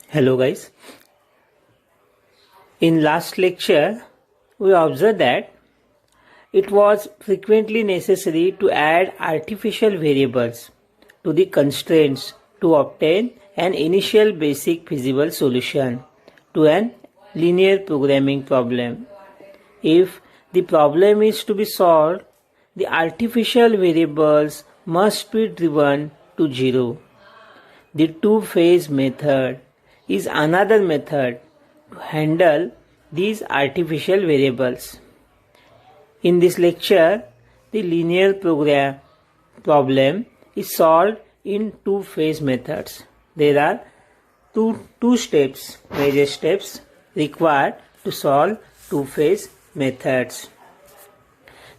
Hello guys. In last lecture, we observed that it was frequently necessary to add artificial variables to the constraints to obtain an initial basic feasible solution to an linear programming problem. If the problem is to be solved, the artificial variables must be driven to zero. The two-phase method is another method to handle these artificial variables. In this lecture, the linear program problem is solved in two-phase methods. There are two steps, major steps required to solve two-phase methods.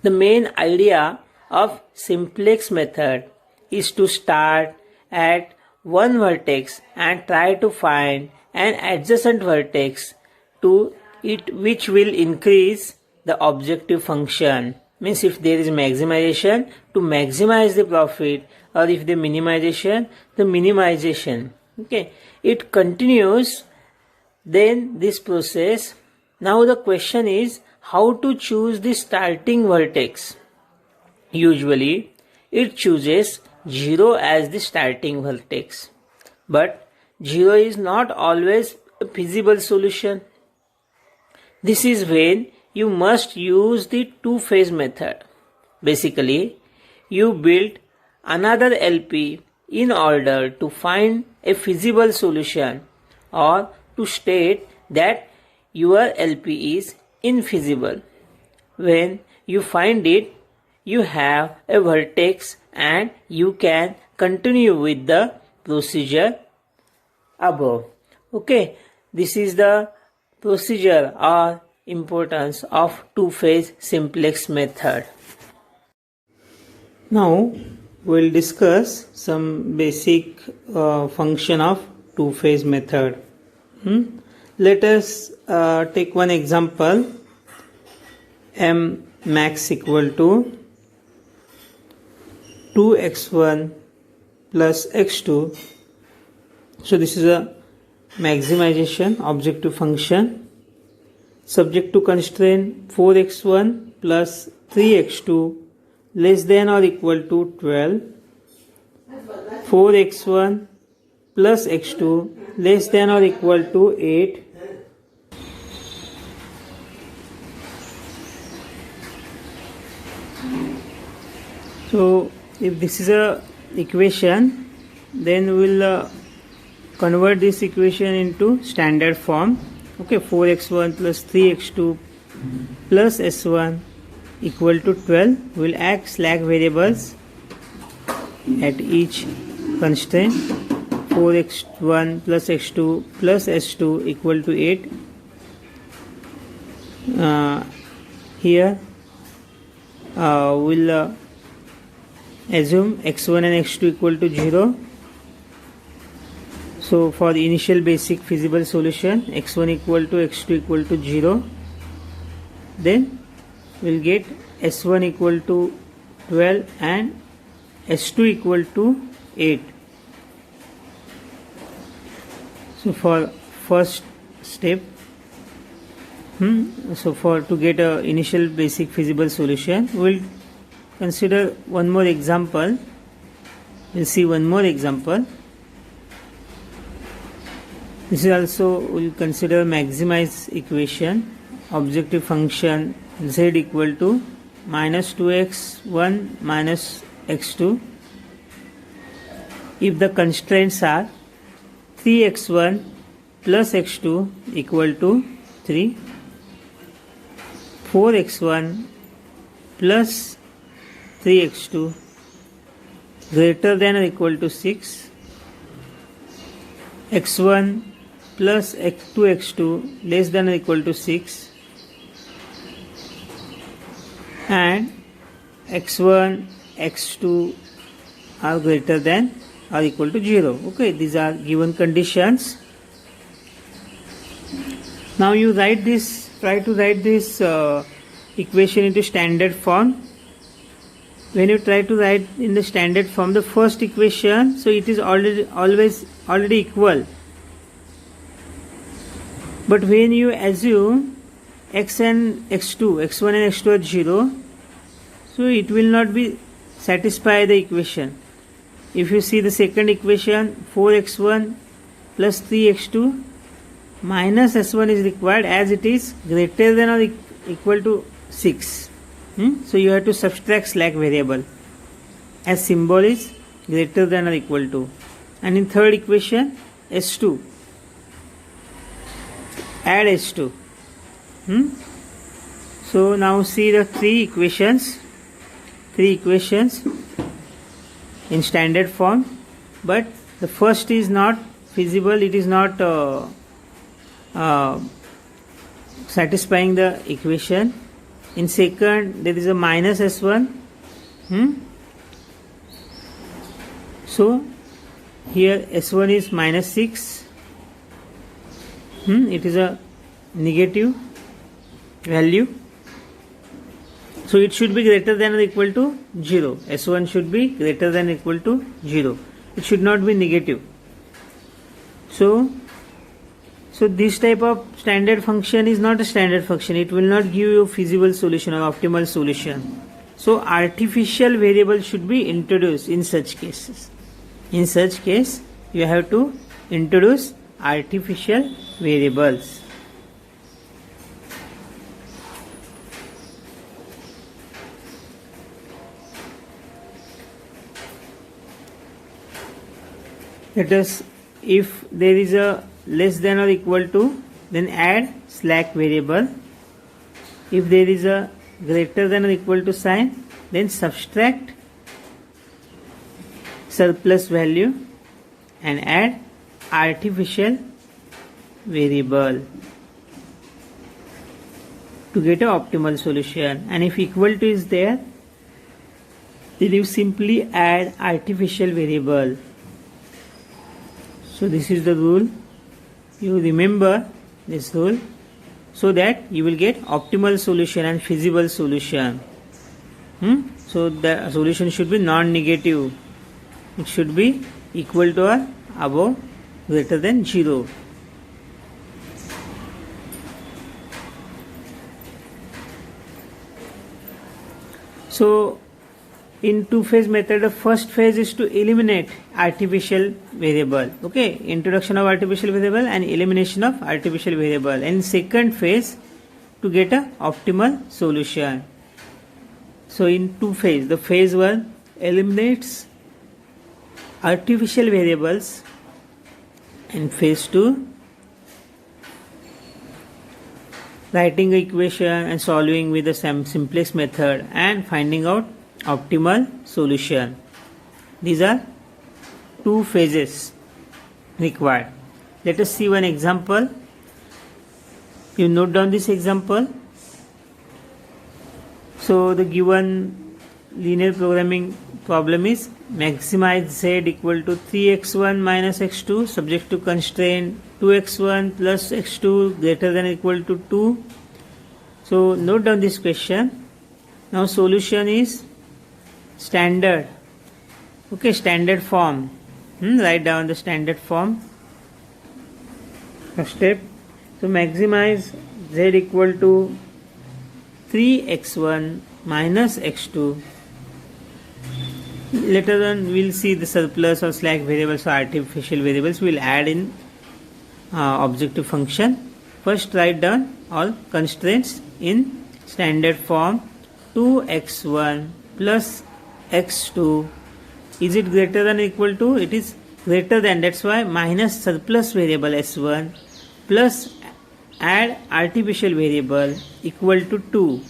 The main idea of simplex method is to start at one vertex and try to find an adjacent vertex to it which will increase the objective function. Means if there is maximization, to maximize the profit, or if the minimization, the minimization. Okay, it continues then this process. Now the question is how to choose the starting vertex. Usually it chooses 0 as the starting vertex, but 0 is not always a feasible solution. This is when you must use the two-phase method. Basically, you build another LP in order to find a feasible solution or to state that your LP is infeasible. When you find it, you have a vertex and you can continue with the procedure above. Okay, this is the procedure or importance of two-phase simplex method. Now we'll discuss some basic function of two-phase method. Let us take one example. M max equal to 2x1 plus x2. So this is a maximization objective function subject to constraint 4x1 plus 3x2 less than or equal to 12, 4x1 plus x2 less than or equal to 8, so if this is a equation, then we will convert this equation into standard form. Okay, 4x1 plus 3x2 plus s1 equal to 12. We will add slack variables at each constraint. 4x1 plus x2 plus s2 equal to 8. Here we'll assume x1 and x2 equal to 0. So for the initial basic feasible solution, x1 equal to x2 equal to 0. Then we'll get s1 equal to 12 and s2 equal to 8. So for first step, so to get a initial basic feasible solution, we'll consider one more example. We'll see one more example. This is also, we'll consider maximize equation. Objective function z equal to minus 2x1 minus x2 if the constraints are 3x1 plus x2 equal to 3, 4x1 plus 3x2 greater than or equal to 6, x1 plus x2 less than or equal to 6, and x1 x2 are greater than or equal to 0. Okay, these are given conditions. Now you write this, try to write this equation into standard form. When you try to write in the standard form the first equation, so it is already equal. But when you assume x and x2, x1 and x2 are 0, so it will not be satisfy the equation. If you see the second equation, 4x1 plus 3x2 minus s1 is required as it is greater than or equal to 6. So you have to subtract slack variable as symbol is greater than or equal to. And in third equation, s2, add s2. So now see the three equations in standard form, but the first is not feasible, it is not satisfying the equation. In second, there is a minus s1. So here s1 is minus 6. It is a negative value. So it should be greater than or equal to 0. S1 should be greater than or equal to 0. It should not be negative. So this type of standard function is not a standard function. It will not give you a feasible solution or optimal solution. So artificial variable should be introduced in such cases. In such case, you have to introduce artificial variables. Let us, if there is a less than or equal to, then add slack variable. If there is a greater than or equal to sign, then subtract surplus value and add artificial variable to get an optimal solution. And if equal to is there, then you simply add artificial variable. So this is the rule. You remember this rule so that you will get optimal solution and feasible solution. So the solution should be non-negative. It should be equal to or above greater than 0. So in two-phase method, the first phase is to eliminate artificial variable. Okay, introduction of artificial variable and elimination of artificial variable. And second phase, to get a optimal solution. So in two phase, the phase 1 eliminates artificial variables, and phase 2 writing the equation and solving with the simplest method and finding out optimal solution. These are two phases required. Let us see one example. You note down this example. So the given linear programming problem is maximize z equal to 3x1 minus x2 subject to constraint 2x1 plus x2 greater than or equal to 2. So note down this question. Now solution is standard. Okay, standard form. Write down the standard form. First step. So maximize z equal to 3x1 minus x2. Later on we will see the surplus or slack variables or artificial variables we will add in objective function. First write down all constraints in standard form. 2x1 plus x2, is it greater than or equal to? It is greater than, that's why minus surplus variable s1 plus add artificial variable equal to 2.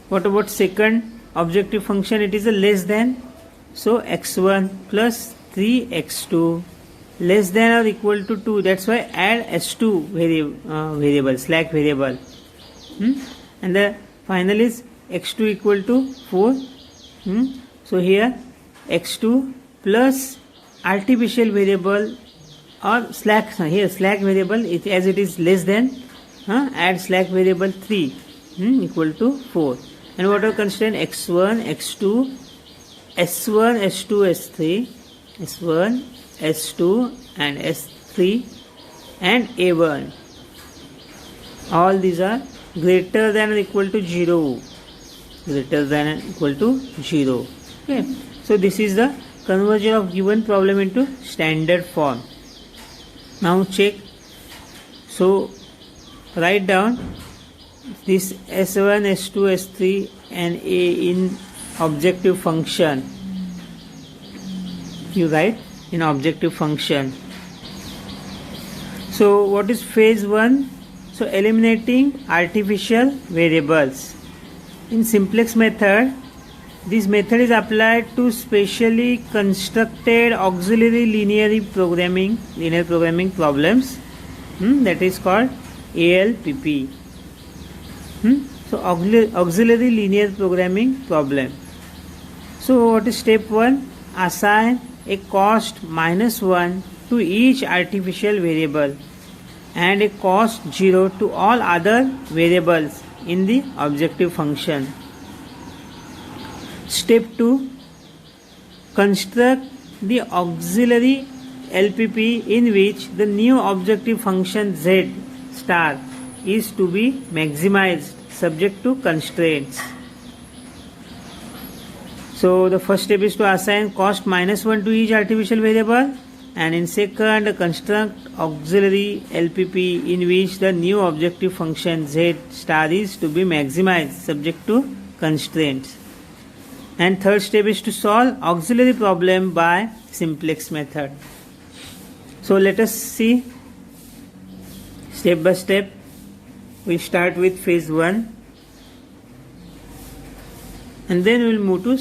What about second objective function? It is a less than, so x1 plus 3x2 less than or equal to 2, that's why add s2 variable, slack variable, and the final is x2 equal to 4. So here x2 plus artificial variable or slack, here slack variable as it is less than, add slack variable 3 equal to 4. And what are constraint? x1, x2, s1, s2, s3, s1, s2 and s3 and A1. All these are greater than or equal to 0. Greater than or equal to 0. Okay. So this is the conversion of given problem into standard form. Now check. So write down this S1, S2, S3 and A in objective function. You write in objective function. So what is phase 1? So eliminating artificial variables. In simplex method, this method is applied to specially constructed auxiliary linear programming problems, that is called ALPP. So auxiliary linear programming problem. So what is step 1? Assign a cost -1 to each artificial variable and a cost 0 to all other variables in the objective function. Step 2. Construct the auxiliary LPP in which the new objective function z star is to be maximized subject to constraints. So the first step is to assign cost -1 to each artificial variable, and in second construct auxiliary LPP in which the new objective function z star is to be maximized subject to constraints. And third step is to solve auxiliary problem by simplex method. So let us see step by step. We start with phase 1 and then we will move to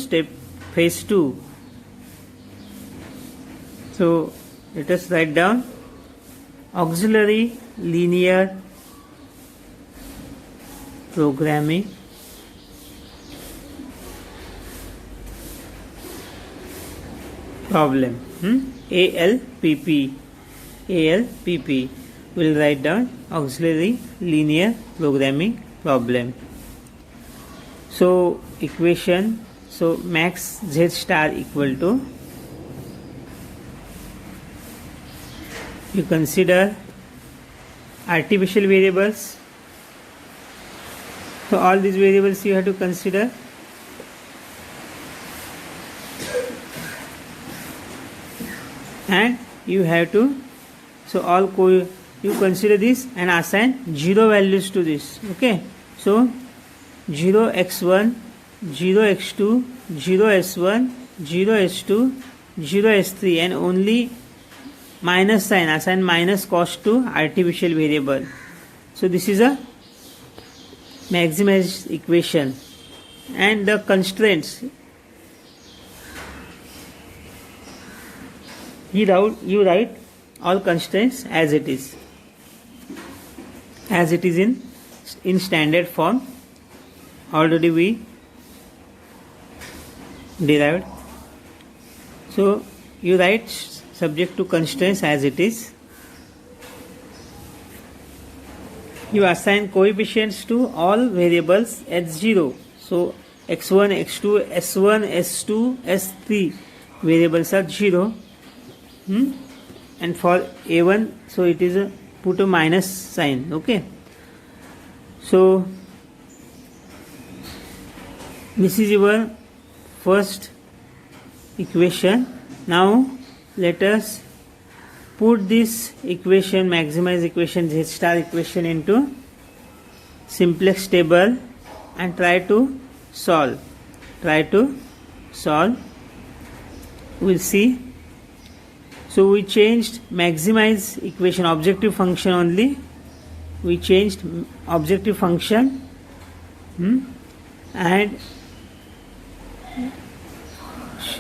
phase 2. So let us write down auxiliary linear programming problem, ALPP. We will write down auxiliary linear programming problem. So equation, so max z star equal to, you consider artificial variables. So all these variables you have to consider. And you have to, so all you consider this and assign 0 values to this. Okay. So 0x1, 0x2, 0s1, 0s2, 0s3 and only minus sign, assign minus cost to artificial variable. So this is a maximized equation. And the constraints, you write all constraints as it is in standard form. Already we derived. So you write subject to constraints as it is. You assign coefficients to all variables at 0. So x1, x2, s1, s2, s3 variables are 0. And for a1, so it is put a minus sign. Okay. So this is your first equation. Now let us put this equation, maximize equation, z star equation into simplex table and try to solve. We'll see. So we changed maximize equation, objective function only. We changed objective function and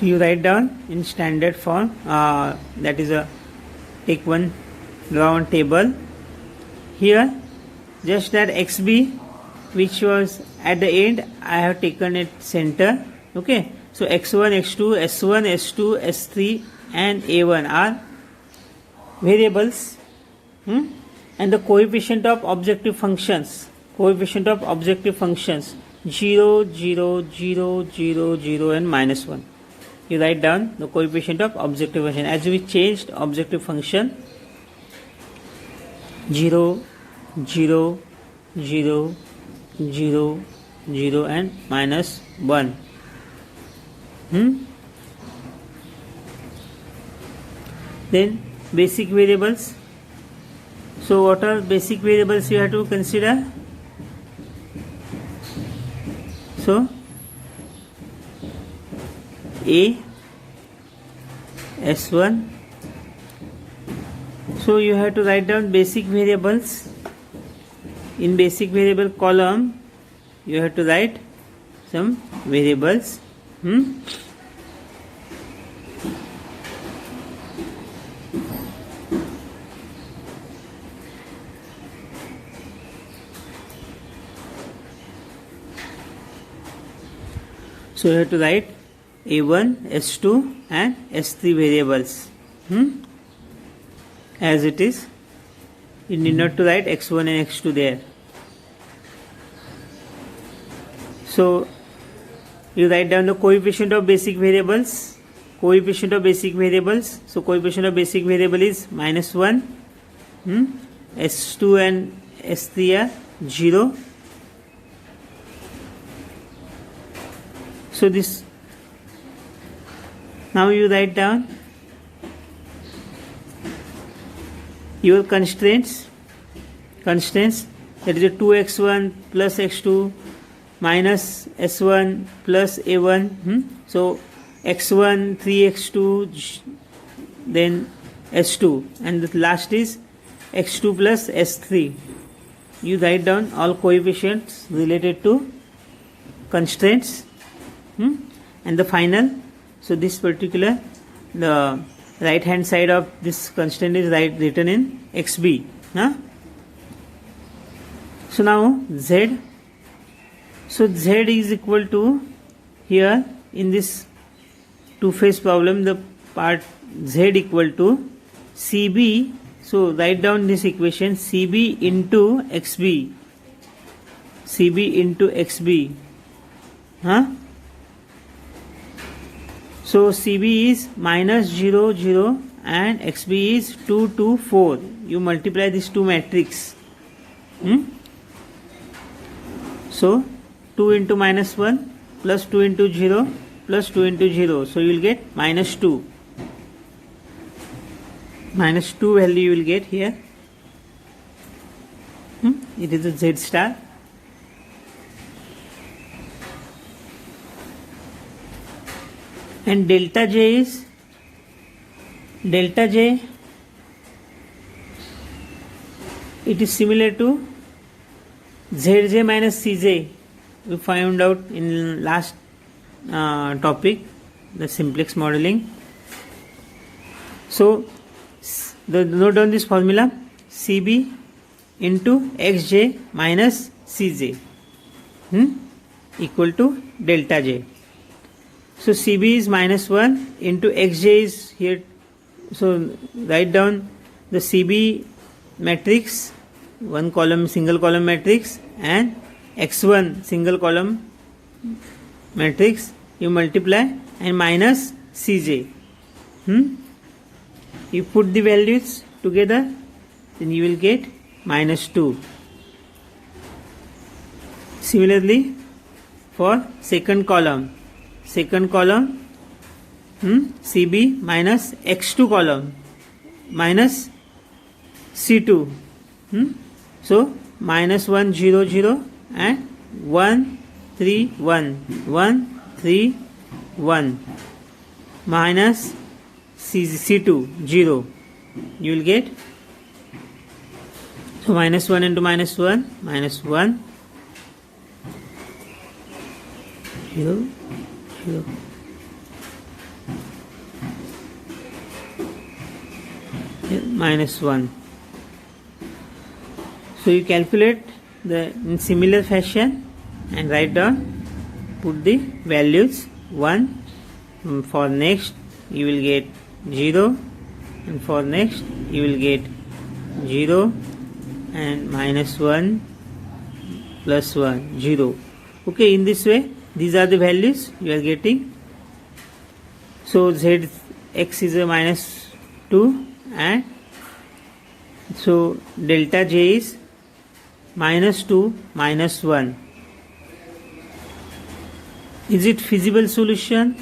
you write down in standard form, that is take one, draw one table here. Just that xb which was at the end, I have taken it center. Okay. So x1, x2, s1, s2, s3 and a1 are variables, and the coefficient of objective functions 0, 0, 0, 0, 0, 0 and -1. You write down the coefficient of objective function. As we changed objective function, 0, 0, 0, 0, 0 and minus 1. Then basic variables. So what are basic variables you have to consider? So A, S1. So you have to write down basic variables. In basic variable column you have to write some variables. So you have to write A1, S2 and S3 variables as it is. You need not to write X1 and X2 there. So you write down the coefficient of basic variables. Coefficient of basic variables. So coefficient of basic variable is -1. S2 and S3 are 0. So this, now you write down your constraints, that is a 2x1 plus x2 minus s1 plus a1. So x1 3x2 then s2, and the last is x2 plus s3. You write down all coefficients related to constraints. And the final, so this particular, the right hand side of this constraint is written in xb. So now z, so z is equal to, here in this two-phase problem, the part z equal to cb. So write down this equation, cb into xb, cb into xb. So CB is -0, 0 and XB is 2, 2, 4. You multiply these two matrix. So 2 into -1 plus 2 into 0 plus 2 into 0. So you will get -2. -2 value you will get here. It is a Z star. And delta J is, delta J, it is similar to ZJ minus CJ. We found out in last topic, the simplex modeling. So note down this formula, CB into XJ minus CJ equal to delta J. So CB is -1 into XJ is here. So write down the CB matrix, one column single column matrix, and X1 single column matrix. You multiply and minus CJ. You put the values together, then you will get -2. Similarly for second column, CB minus X2 column minus C2. So -1, 0, 0 and 1, 3, 1, 1, 3, 1 minus C2, 0. You will get, so -1 into -1, -1, 0, 0. -1. So you calculate the in similar fashion and write down, put the values 1, for next you will get 0, and for next you will get 0 and -1 plus 1, 0. Okay, in this way these are the values you are getting. So Z x is a -2 and So delta j is -2 -1. Is it feasible solution?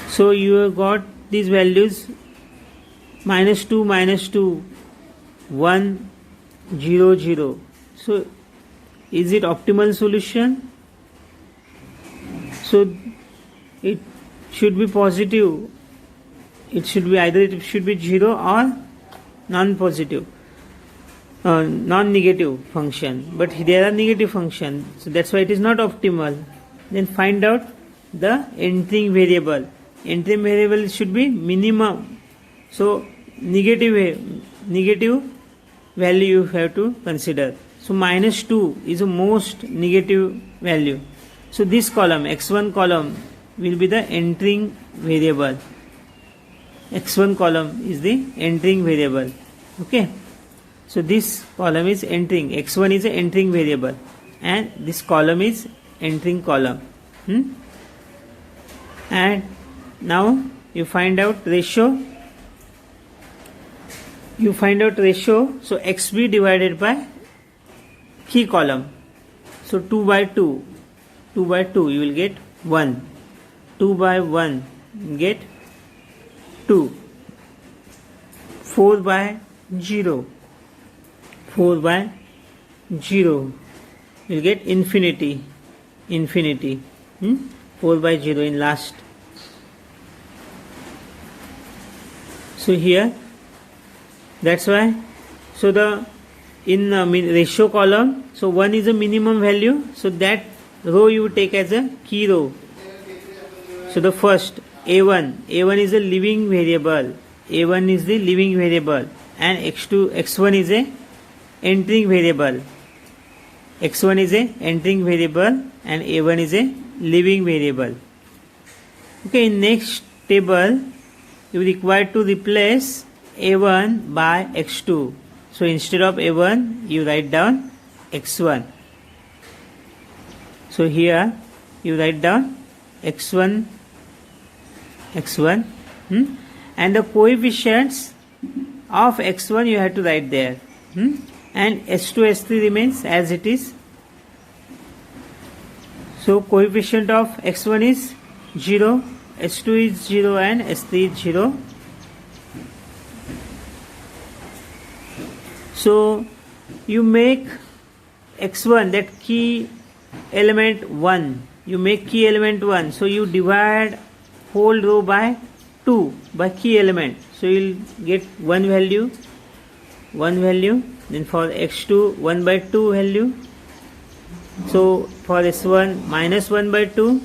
So you have got these values -2 -2 1 0 0. So is it optimal solution? So it should be positive. It should be either it should be 0 or non-positive, non-negative function. But there are negative functions, so that's why it is not optimal. Then find out the entering variable. Entering variable should be minimum. So negative value you have to consider. So -2 is the most negative value. So this column, x1 column, will be the entering variable. X1 column is the entering variable. Okay. So this column is entering. X1 is the entering variable, and this column is entering column. And now you find out ratio. So XB divided by key column. So 2 by 2 you will get 1. 2 by 1 get 2. 4 by 0 you will get infinity. 4 by 0 in last. So here, that's why. So the in ratio column, so 1 is a minimum value, so that row you take as a key row. So the first A1 is a living variable. A1 is the living variable, and X1 is a entering variable. X1 is a entering variable and A1 is a living variable. Okay, in next table you require to replace A1 by X2. So instead of A1 you write down X1. So here you write down X1 and the coefficients of X1 you have to write there, and S2 S3 remains as it is. So coefficient of X1 is 0, S2 is 0 and S3 is 0. So you make X1, that key element 1, you make key element 1, so you divide whole row by 2 by key element, so you will get one value. Then for X2 1 by 2 value. So for S1 -1 by 2,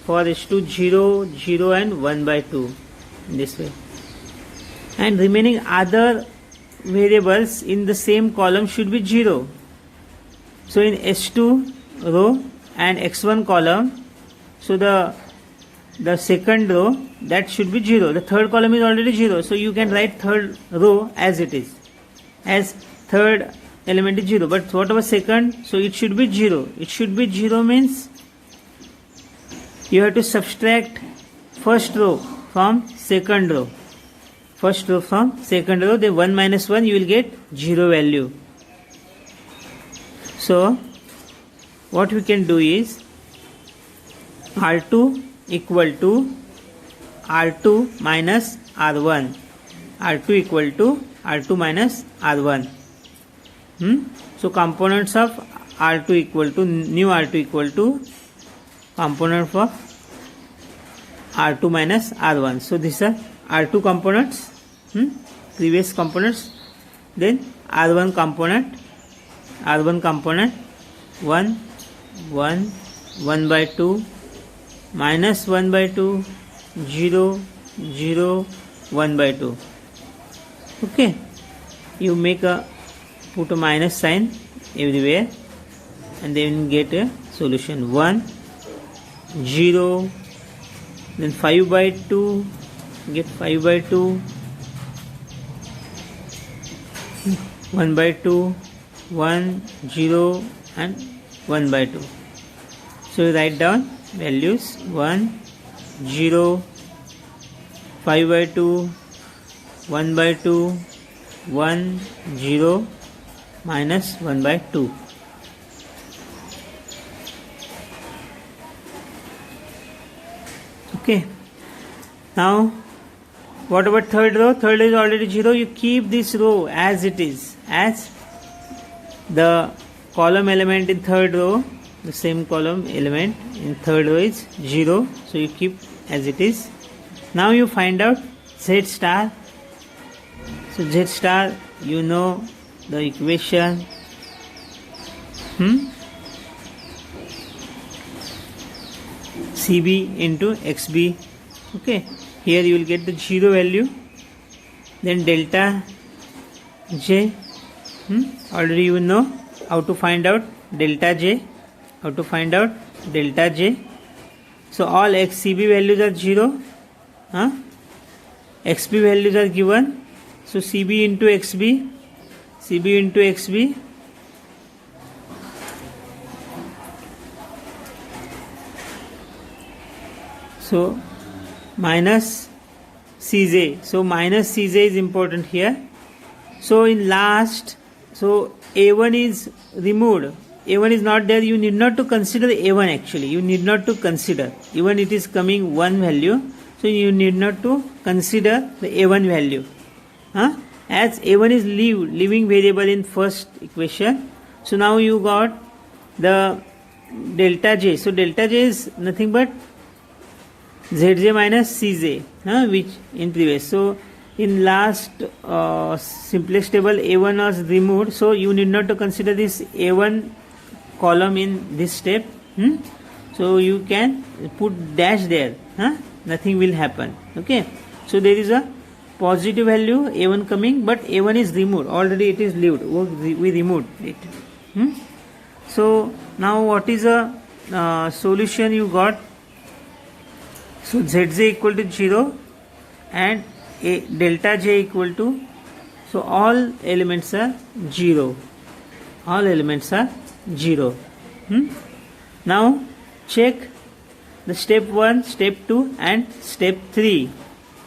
for S2 0 0 and 1 by 2, in this way. And remaining other variables in the same column should be 0. So in S2 row and X1 column, so the second row, that should be 0. The third column is already 0, so you can write third row as it is, as third element is 0. But what about second? So it should be 0. It should be 0 means you have to subtract first row from second row. Then 1 minus 1 you will get 0 value. So what we can do is R2 equal to R2 minus R1. R2 equal to R2 minus R1. So components of R2 equal to new R2 equal to component of R2 minus R1. So these are R2 components, previous components. Then R1 component 1 by 2, minus 1 by 2, 0 0 1 by 2. Okay, you put a minus sign everywhere and then get a solution. 1 0, then 5 by 2, get 5 by 2, 1 by 2, 1 0 and 1 by 2. So write down values 1 0, 5 by 2, 1 by 2, 1, 0, minus 1 by 2. Okay. Now, what about third row? Third is already 0. You keep this row as it is, as the column element in third row, the same column element in third row is 0. So you keep as it is. Now you find out Z star. So Z star, you know the equation. CB into XB. Okay. Here you will get the 0 value. Then delta J. Already you know how to find out delta J. How to find out delta J. So all XCB values are 0. XB values are given. So CB into XB. CB into XB. So minus Cj. So minus Cj is important here. So in last, so A1 is removed. A1 is not there. You need not to consider A1 actually. You need not to consider. Even it is coming 1 value. So you need not to consider the A1 value. As A1 is leaving variable in first equation. So now you got the delta J. So delta J is nothing but Zj minus Cj, which in previous. So in last simplest table A1 was removed. So you need not to consider this A1 column in this step. So you can put dash there. Nothing will happen. Okay. So there is a positive value A1 coming, but A1 is removed. Already it is lived. We removed it. So now what is a solution you got? So Zj equal to 0 and delta J equal to, so all elements are 0. All elements are 0. Now check the step 1, step 2 and step 3.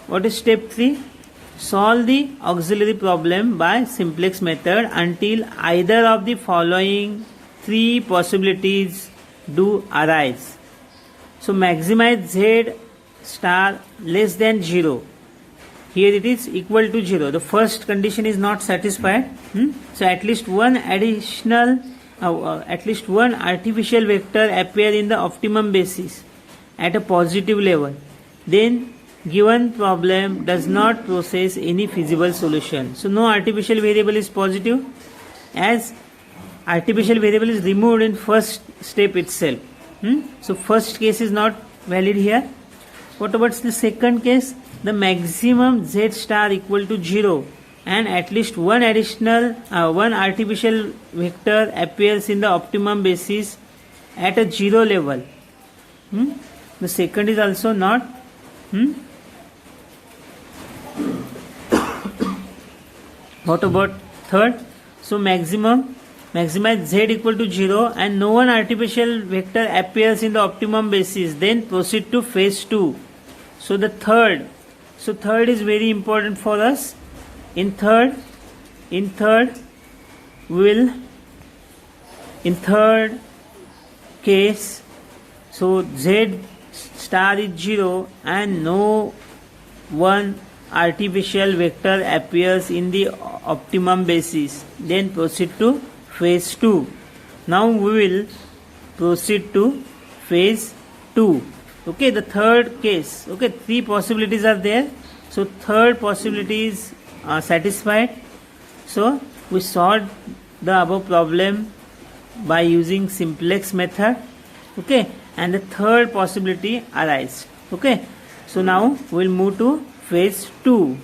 What is step 3? Solve the auxiliary problem by simplex method until either of the following 3 possibilities do arise. So maximize Z star less than 0. Here it is equal to 0. The first condition is not satisfied. So at least one additional, at least one artificial vector appear in the optimum basis at a positive level. Then given problem does not possess any feasible solution. So no artificial variable is positive, as artificial variable is removed in first step itself. So first case is not valid here. What about the second case? The maximum Z star equal to 0 and at least one additional one artificial vector appears in the optimum basis at a 0 level. The second is also not. What about third? So maximize Z equal to 0 and no one artificial vector appears in the optimum basis. Then proceed to phase 2. So the third. So third is very important for us. In third case, so Z star is 0 and no one artificial vector appears in the optimum basis. Then proceed to phase 2. Now we will proceed to phase 2. Okay, the third case. Okay, 3 possibilities are there. So third possibility is satisfied. So we solved the above problem by using simplex method. Okay, and the third possibility arises. Okay, so now we will move to phase 2.